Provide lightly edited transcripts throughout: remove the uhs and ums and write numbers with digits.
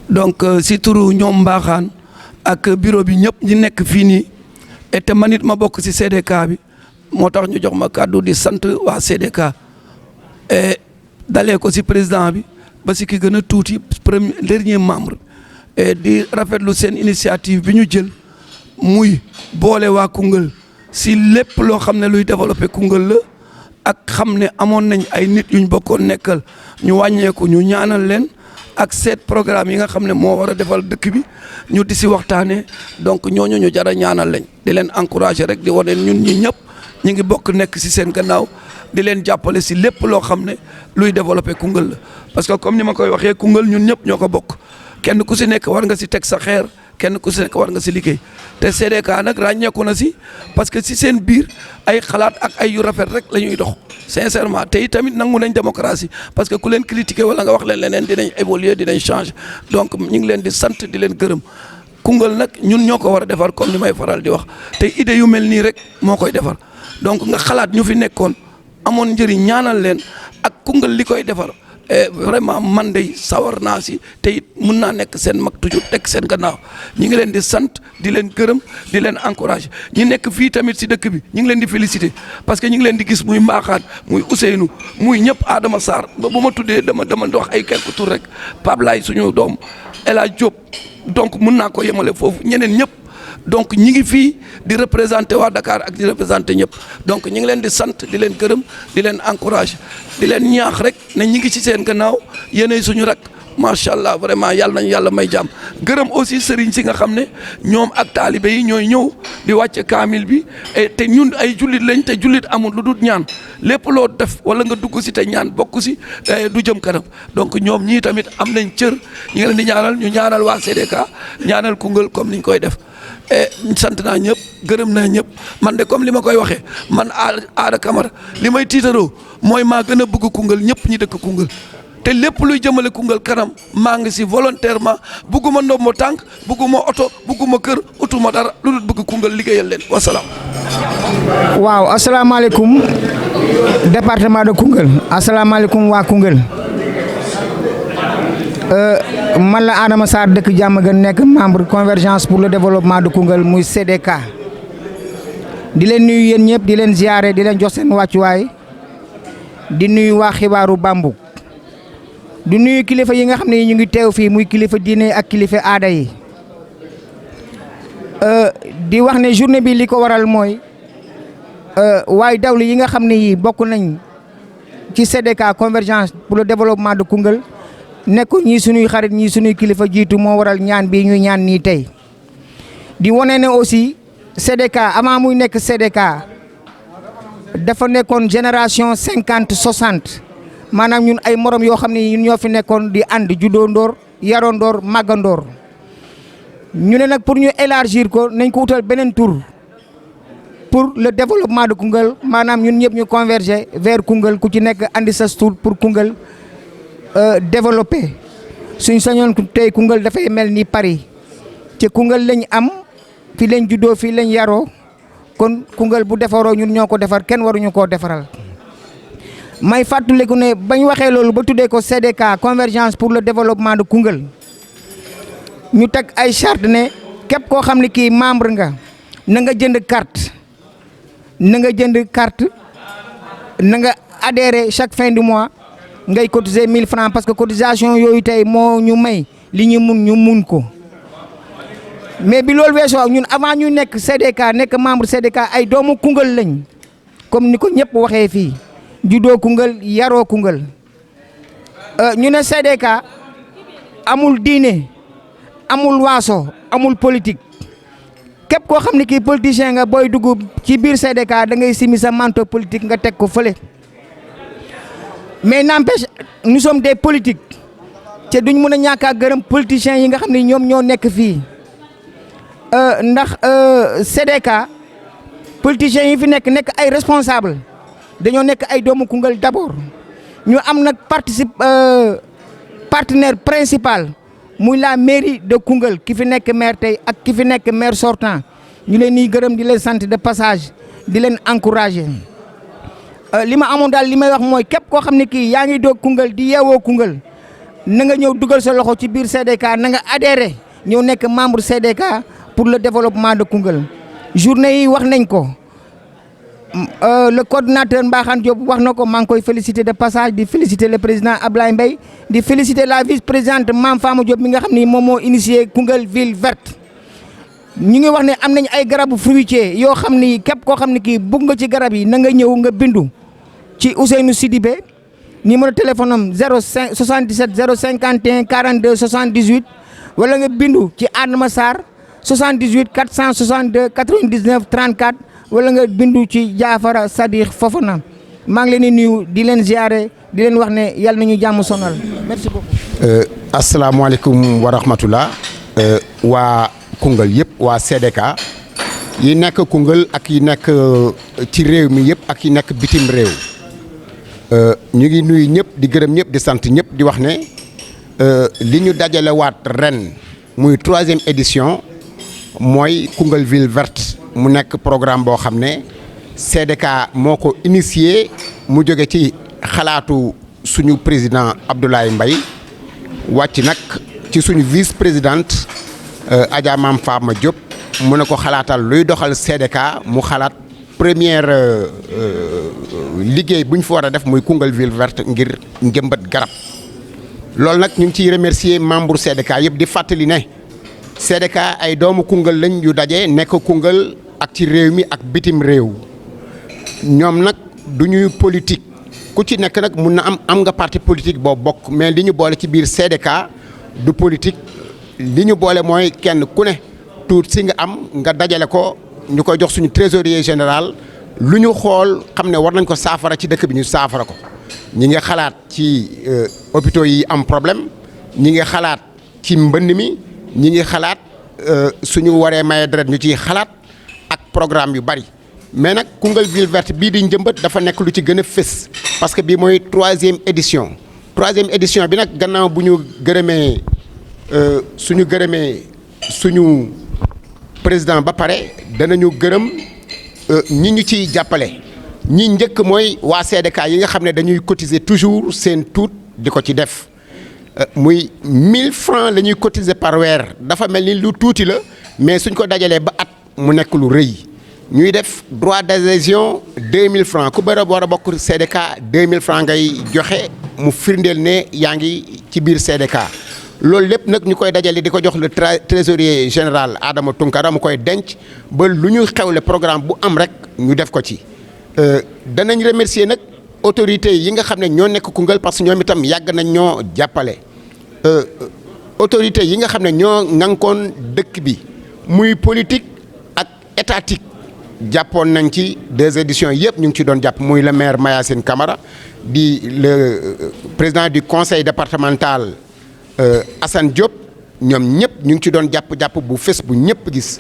donc si turu ñoom Mbaxaan ak bureau bi ñëpp ñi nekk fii nii et te man it ma bokk si CDK bi moo tax ñu jox ma kàddu di sant waa CDK et dalee ko si président bi ba si ki gën a tuuti premier dernier membre et di rafetlu seen initiative bi ñu jël muy boole waa Koungheul si lépp loo xam ne luy développé Koungheul la ak xam ne amoon nañ ay nit yuñ bokkoon nekkal ñu wàññeeku ñu ñaanal leen ak seet programme yi nga xam ne moo war a defal dëkk bi ñu di si waxtaanee donc ñooñu ñu jar a ñaanal lañ di leen encourager rek di wane ñun ñi ñëpp ñu ngi bokk nekk si seen gannaaw di leen jàppale si lépp loo xam ne luy développé Koungheul la parce que comme ni ma koy waxee Koungheul ñun ñëpp ñoo ko bokk kenn ku si nekk war nga si teg sa xeer kenn ku si nekk war nga si liggéey te CDK nag ràññeeku na si parce que si seen biir ay xalaat ak ay yu rafet rek la ñuy dox sincèrement te tamit nangu nañ démocratie parce que ku leen critiquer wala nga wax leen leneen dinañ évoluer dinañ changer donc ñu ngi leen di sant di leen gërëm Koungheul nag ñun ñoo ko war a defar comme ni may faral di wax te idée yu mel nii rek moo koy defar donc nga xalaat ñu fi nekkoon amoon njëriñ ñaanal leen ak Koungheul li koy defar vraiment man de sawar naa si te it mun naa nekk seen mag toujours teg seen gannaaw ñi ngi leen di sant di leen gërëm di leen encourager ñi nekk fii tamit si dëkk bi ñi ngi leen di féliciter parce que ñi ngi leen di gis muy Mbaxaan muy Ousseynou muy ñëpp Adama Sarr ba bu ma tuddee dama wax ay quelques tours rek Pape Laye suñu doom El Hadj Diop donc mun naa ko yemale foofu ñeneen ñëpp donc ñi ngi fii di représenter waa Dakar ak di représenter ñëpp donc ñi ngi leen di sant di leen gërëm di leen encourager di leen ñaax rek ne ñi ngi ci seen gannaaw yéenay suñu rak macha allah vraiment yàlla nañu yàlla may jàmm gërëm aussi sëriñ si nga xam ne ñoom ak taalibe yi ñooy ñëw di wàcce kaamil bi te ñun ay jullit lañ te jullit amul lu dul ñaan lépp loo def wala nga dugg si te ñaan bokk si du jëm kanam donc ñoom ñii tamit am nañ cër ñi ngi leen di ñaanal ñu ñaanal waa CDK ñaanal Koungheul comme niñ koy def sant naa ñëpp gërëm naa ñëpp man de comme li ma koy waxee man Ada Camara li may tiitaroo mooy maa gën a bëgg Koungheul ñëpp ñi dëkk Koungheul te lépp luy jëmale Koungheul kanam maa ngi si volontairement bëgguma ndombo tànk bëgguma oto bëgguma kër utuma dara lu dul bëgg Koungheul liggéeyal leen wasalaam. waaw asalaamaaleykum département de Koungheul asalaamaaleykum waa Koungheul man la Adama Sarr dëkk Diamaguène nekk membre convergence pour le développement de Koungheul muy CDK di leen nuyu yéen ñëpp di leen ziare di leen jox seen wàccuwaay di nuyu waa xibaaru Bambuk di nuyu kilifa yi nga xam ne ñu ngi teew fii muy kilifa diine ak kilifa aada yi di wax ne journée bi li ko waral mooy waaye dawlu yi nga xam ne yi bokk nañ ci CDK convergence pour le développement de Koungheul nekk ñii suñuy xarit ñii suñuy kilifa jiitu moo waral ñaan bi ñuy ñaan nii tey di wane ne aussi CDK avant muy nekk CDK dafa nekkoon génération 50-60 maanaam ñun ay morom yoo xam ne ñun ñoo fi nekkoon di ànd juddoo ndoor yaroo ndoor màggandoor ñu ne nag pour ñu élargir ko nañ ko wutal beneen tur pour le développement de Koungheul maanaam ñun ñëpp ñu converger vers Koungheul ku ci nekk andi sa tur pour Koungheul développé suñ sañoon tey Koungheul dafay mel ni Paris te Koungheul lañ am fii lañ juddoo fii lañ yaroo kon Koungheul bu defaroo ñun ñoo ko defar kenn waruñu koo defaral may fàttaliku ne bañ waxee loolu ba tuddee ko CDK convergence pour le développement de Koungheul ñu teg ay charte ne képp koo xam ne kii membre nga na nga jënd carte na nga adhérer chaque fin du mois ngay cotiser 1000 francs parce que cotisation yooyu tey moo ñu may li ñu mun ko mais bi loolu weesoo ñun avant ñu nekk CDK nekk membre CDK ay doomu Koungheul lañ comme ni ko ñëpp waxee fii juddoo Koungheul yaroo Koungheul ñu ne CDK amul diine amul waaso amul politique képp koo xam ne kii politicien nga booy dugg ci biir CDK da ngay simi sa manteau politique nga teg ko fële. mais n'empêche nous sommes des politiques te duñ mën a ñàkk a gërëm politiciens yi nga xam ne ñoom ñoo nekk fii ndax CDK politiciens yi fi nekk ay responsable dañoo nekk ay doomu Koungheul d'abord ñu am nag partenaire principal muy la mairie de Koungheul ki fi nekk maire tey ak ki fi nekk maire sortant ñu leen di gërëm di leen sant de passage di leen encourager li ma amoon daal li may wax mooy képp koo xam ne kii yaa ngi doog Koungheul di yeewoo Koungheul na nga ñëw dugal sa loxo ci biir CDK na nga adhéré ñëw nekk membre CDK pour le développement de Koungheul. journée yi wax nañ ko le coordinateur Mbaxane Diop wax na ko maa ngi koy féliciter de passage di féliciter le président Ablaye Mbaye di féliciter la vice-présidente Mame Fama Diop mi nga xam ni moom moo initié Koungheul ville verte. ñu ngi wax ne am nañ ay garabu fruitier yoo xam ni képp koo xam ne kii bëgg nga ci garab yi na nga ñëw nga bindu ci Ousseynou Sidibé numéro téléphone am 05 77 051 42 78 wala nga bindu ci Adama Sarr 78 462 99 34 wala nga bindu ci Jaafara Sadiq Fofana maa ngi leen di nuyu di leen ziare di leen wax ne yàlla nañu jàmm sonal merci beaucoup. asalaamaaleykum wa rahmatullah waa Koungheul yëpp waa CDK yi nekk Koungheul ak yi nekk ci réew mi yëpp ak yi nekk bitim réew ñu ngi nuyu ñëpp di gërëm ñëpp di sant ñëpp di wax ne li ñu dajale waat ren muy 3e édition mooy Koungheul ville verte mu nekk programme boo xam ne CDK moo ko initié mu jóge ci xalaatu suñu président Abdoulaye Mbaye wàcc nag ci suñu vice présidente Adja Mame Fama Diop mu ne ko xalaatal luy doxal CDK mu xalaat première liggéey bu ñu fa war a def muy Koungheul ville verte ngir njëmbat garab loolu nag ñu ngi ciy remercier membre CDK yëpp di fàttali ne CDK ay doomu Koungheul lañ yu daje nekk Koungheul ak ci réew mi ak bitim réew ñoom nag du ñuy politique ku ci nekk nag mun na am nga parti politique boo bokk mais li ñu boole ci biir CDK du politique li ñu boole mooy kenn ku ne tuut si nga am nga dajale ko ñu koy jox suñu trésorier général lu ñu xool xam ne war nañ ko saafara ci dëkk bi ñu saafara ko ñi nga xalaat ci hôpitaux yi am problème ñi nga xalaat ci mbënn mi ñi ngi xalaat suñu waree maye deret ñu ciy xalaat ak programme yu bari mais nag Koungheul ville verte bii di njëmbat dafa nekk lu ci gën a fës parce que bii mooy 3e édition 3e édition bi nag gannaaw bu ñu gërëmee suñu président ba pare danañu gërëm ñi ñu ciy jàppale ñi njëkk mooy waa CDK yi nga xam ne dañuy cotiser toujours seen tuut di ko ci def muy 1000 francs la ñuy cotiser par weer dafa mel ni lu tuuti la mais suñ ko dajalee ba at mu nekk lu rëy ñuy def droit d'adhésion 2000 francs ku bëri war a bokk CDK 2000 francs ngay joxe mu firndeel ne yaa ngi ci biir CDK loolu lépp nag ñu koy dajale di ko jox le trésorier général Adama Tunkara mu koy denc ba lu ñu xewle programme bu am rek ñu def ko ci danañ remercier nag autorités yi nga xam ne ñoo nekk Koungheul parce que ñoom itam yàgg nañ ñoo jàppale autorités yi nga xam ne ñoo ŋànkoon dëkk bi muy politique ak étatique jàppoon nañ ci 2 éditions yëpp ñu ngi ci doon jàpp muy le maire Mayacine Camara di le président du conseil départemental Assane Diop ñoom ñëpp ñu ngi ci doon jàpp bu fës bu ñëpp gis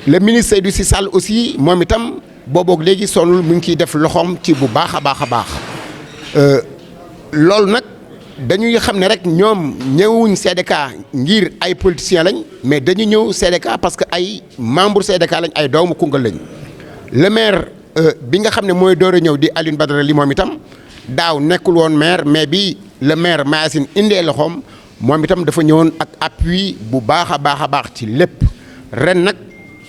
le ministre Seydou Sy Sall aussi moom itam booboog léegi sonul mu ngi ciy def loxoom ci bu baax a baax a baax loolu nag dañuy xam ne rek ñoom ñëwuñ CDK ngir ay politiciens lañ mais dañu ñëw CDK parce que ay membre CDK lañ ay doomu Koungheul lañ le maire bi nga xam ne mooy door a ñëw di Alioune Badara Ly moom itam daaw nekkul woon maire mais bi le maire Mayacine indee loxoom moom itam dafa ñëwoon ak appui bu baax a baax ci lépp ren nag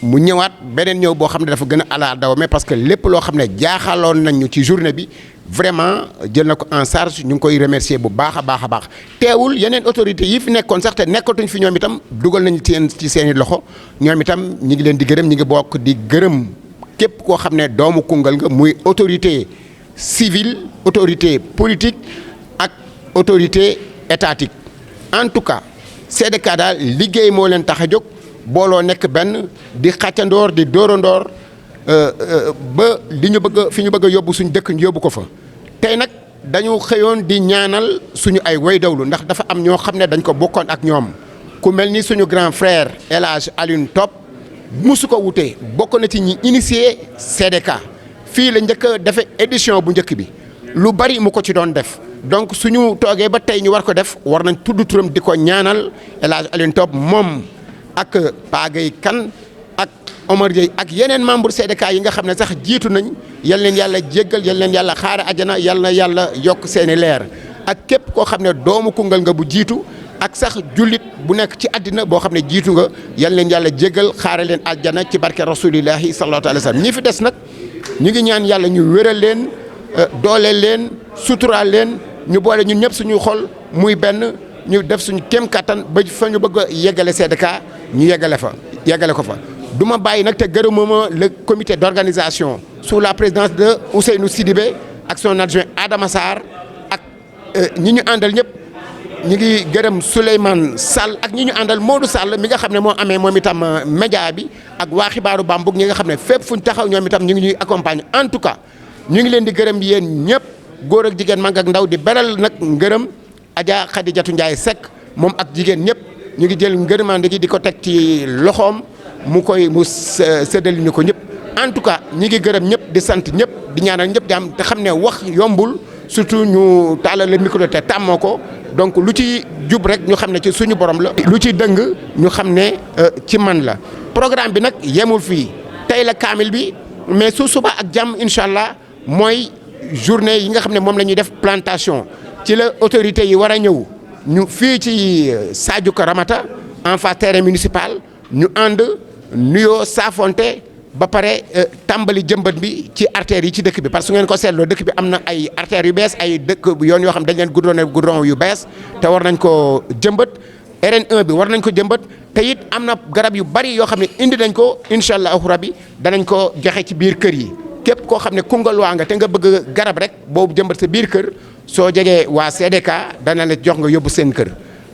mu ñëwaat beneen ñëw boo xam ne dafa gën a ala daw mais parce que lépp loo xam ne jaaxaloon nañ ñu ci journée bi vraiment jël na ko en charge ñu ngi koy remercier bu baax a baax teewul yeneen autorités yi fi nekkoon sax te nekkatuñ fi ñoom itam dugal nañ ci seen i loxo ñoom itam ñi ngi leen di gërëm ñi ngi bokk di gërëm képp koo xam ne doomu Koungheul nga muy autorité civile autorité politique ak autorité étatique en tout cas CDK daal liggéey moo leen tax a jóg booloo nekk benn di xàccandoor di dóorandoor ba li ñu bëgg fi ñu bëgg a yóbbu suñu dëkk ñu yóbbu ko fa tey nag dañu xëyoon di ñaanal suñu ay way dawlu ndax dafa am ñoo xam ne dañ ko bokkoon ak ñoom ku mel ni suñu grand frère El Hadj Alioune Top musu ko wutee bokk na ci ñi initié CDK fii la njëkk a defe édition bu njëkk bi lu bari mu ko ci doon def donc suñu toogee ba tey ñu war ko def war nañ tudd turam di ko ñaanal El Hadj Alioune Top moom ak Pagay Kan ak Omar Dieye ak yeneen membre CDK yi nga xam ne sax jiitu nañ yal leen yàlla jéggal yal leen yàlla xaare àjjana yal na yàlla yokk seeni leer ak képp koo xam ne doomu Koungheul nga bu jiitu ak sax jullit bu nekk ci àddina boo xam ne jiitu nga yal leen yàlla jéggal xaare leen àjjana ci barke rasulillahi sallallahu alayhi wa sallam ñi fi des nag ñu ngi ñaan yàlla ñu wéral leen dooleel leen suturaal leen ñu boole ñun ñëpp suñuy xol muy benn ñu def suñu kéem kattan ba fa ñu bëgg a yeggale CDK ñu yeggale ko fa. du ma bàyyi nag te gërëmuma le comité d'organisation sous la présidence de Ousseynou Sidibé ak son adjoint Adama Sarr ak ñi ñu àndal ñëpp ñu ngi gërëm Souleymane Sall ak ñi ñu àndal Modou Sall mi nga xam ne moo amee moom itam média bi ak waa xibaaru Bambuk ñi nga xam ne fépp fuñ taxaw ñoom itam ñu ngi ñuy accompagner en tout cas ñu ngi leen di gërëm yéen ñëpp góor ak jigéen mag ak ndaw di beral nag ngërëm Adja Khadijatou Ndiaye Seck moom ak jigéen ñëpp ñu ngi jël ngërëmande gi di ko teg ci loxoom mu séddali ñu ko ñëpp en tout cas ñi ngi gërëm ñëpp di sant ñëpp di ñaanal ñëpp di am te xam ne wax yombul surtout ñu taalal le micro te tàmmoo ko donc lu ci jub rek ñu xam ne ci suñu borom la. lu ci dëng ñu xam ne ci man la programme bi nag yemul fii tey la kaamil bi mais su suba ak jàmm incha allah mooy journée yi nga xam ne moom la ñuy def plantation ci la autorité yi war a ñëw ñu fii ci Sadio Ramata en face terrain municipal ñu ànd nuyoo saafonte ba pare tàmbali jëmbat bi ci artères yi ci dëkk bi parce que ngeen ko seetloo dëkk bi am na ay artères yu bees ay dëkk yoon yoo xam dañ leen goudron yu bees te war nañ ko jëmbat RN1 bi war nañ ko jëmbat te it am na garab yu bari yoo xam ne indi nañ ko incha allahu rabbi danañ ko joxe ci biir kër yi képp koo xam ne Koungheul waa nga te nga bëgg garab rek boobu jëmbat sa biir kër soo jegee waa CDK dana la jox nga yóbbu seen kër.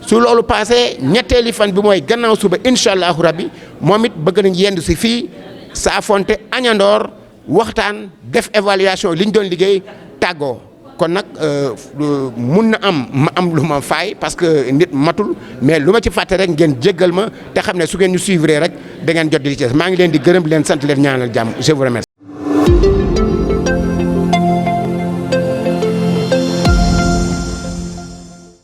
su loolu passé ñetteeli fan bi mooy gannaaw suba incha allahu rabbi moom it bëgg nañ yendu si fii saafonte añandoor waxtaan def évaluation li ñu doon liggéey tàggoo kon nag mun na am ma am lu ma faay parce que nit matul mais lu ma ci fàtte rek ngeen jéggal ma te xam ne su ngeen ñu suivre rek da ngeen jot di ci maa ngi leen di gërëm di leen sant leen ñaanal jàmm je vous remercie.